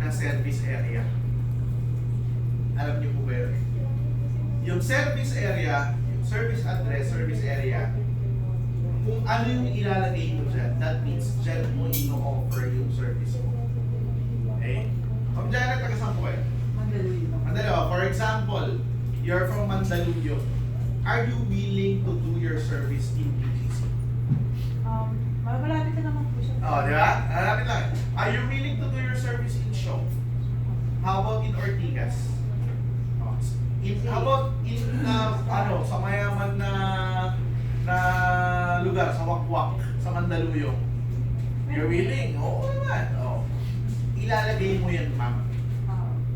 na service area. Alam niyo po ba yun? Yung service area, yung service address, service area, kung ano yung ilalagay mo dyan, that means dyan mo ino-offer yung service mo. Okay? Kung dyan na taga-saan po kayo? Mandaluyong. Mandaluyong. For example, you're from Mandaluyong. Are you willing to do your service in BGC? Malapit na naman po siya. Oh, di ba? Malapit lang. Are you willing to do your service in Shaw? How about in Ortigas? Oh, how about in sa mayaman na lugar, sa Wakwak, sa Mandaluyong? You're willing? Oo naman. Oh. Ilalagay mo yan, ma'am.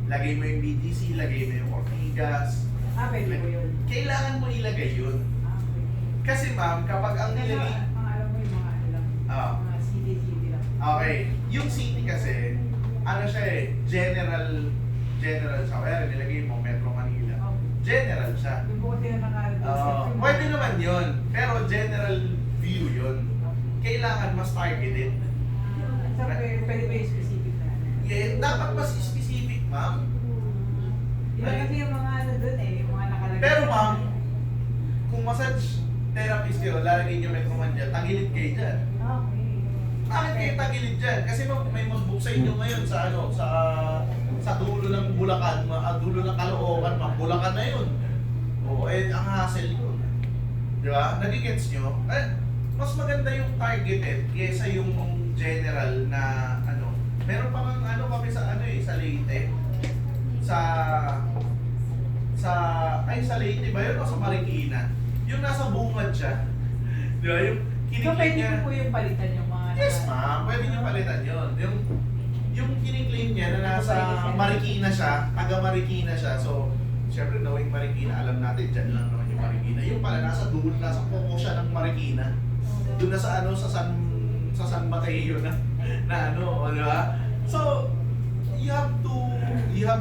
Lagay mo yung BGC, lagay mo yung Ortigas. Pwede po yun. Kailangan mo ilagay yun. Okay. Kasi ma'am, kapag ang nilagay... Mga alam mo yung mga ano lang. Mga city lang. Okay. Yung city kasi, ano siya eh, general siya. Kaya nilagay mo, Metro Manila. General siya. Yung buti na nakalagot. Pwede naman yun, pero general view yun. Kailangan mas targeted. So, pwede ba yung specific na? Yeah, dapat mas specific, ma'am. Di ba kasi yung mga ano dun eh, yung mga nakalagay. Pero ma'am, kung massage therapist kayo, lalagay nyo Metro Manila, tagilid kayo dyan. Okay. Bakit kayo tagilid dyan? Kasi may mag-book sa inyo ngayon sa sa dulo ng Bulacan, dulo ng Caloocan, Bulacan na yun. Oo, ang hassle yun. Di ba? Nagigets nyo? Mas maganda yung targeted kaysa yung general na meron pa kang kami sa sa Leyte. Sa Leyte ba yun o sa Marikina? Yung nasa bungad siya. Di ba? Yung So, pwede niya. po yung palitan yung mga... Yes, ma'am. Pwede niyo palitan yun. Yung kiniklaim niya na nasa Marikina siya, taga Marikina siya. So, syempre knowing Marikina, alam natin, dyan lang naman yung Marikina. Yung pala, nasa puko siya ng Marikina. Doon na sa San Mateo na di ba? So, you have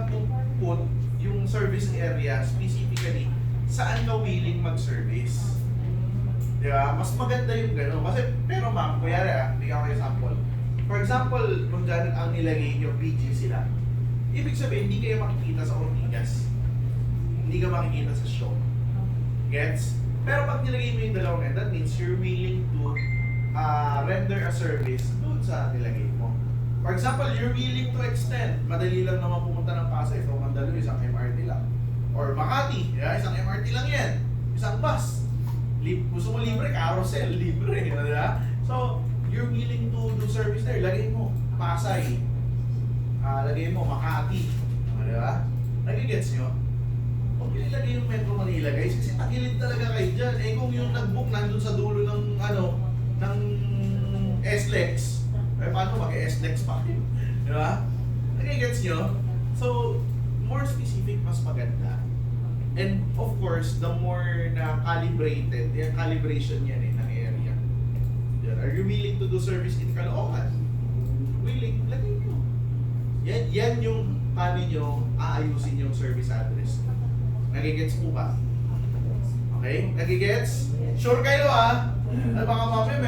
to put yung service area specifically saan ka willing mag-service. Di ba? Mas maganda yung gano'n. Pero ma'am, kuyari bigyan ko yung sample. For example, kung dyan ang nilagay nyo, PG sila. Ibig sabihin, hindi kayo makikita sa Ortigas. Hindi ka makikita sa show. Gets? Pero pag nilagay mo yung dalawang yan, that means you're willing to render a service doon sa nilagay mo. For example, you're willing to extend. Madali lang naman pumunta ng Pasay from Mandaluyong, isang MRT lang. Or Makati, isang MRT lang yan. Isang bus. Gusto mo libre, carousel, libre. Diba? So, you're willing to do service there. Lagay mo, Pasay. Lagay mo, Makati. Diba? Nagigets nyo? Huwag yung ilagay yung Metro Manila, guys. Kasi tagilid talaga kayo dyan. Kung yung nag-book nandun sa dulo ng, ng SLEX, paano mag-SLEX pa kayo? Diba? Nagigets nyo? So, more specific, mas maganda. And of course, the more na calibrated, yung calibration yan ng area. Are you willing to do service in Caloocan? Willing, lagay nyo. Yan yung paano nyo aayusin yung service address. Nagigets po ba? Okay? Nagigets? Sure kayo baka mamaya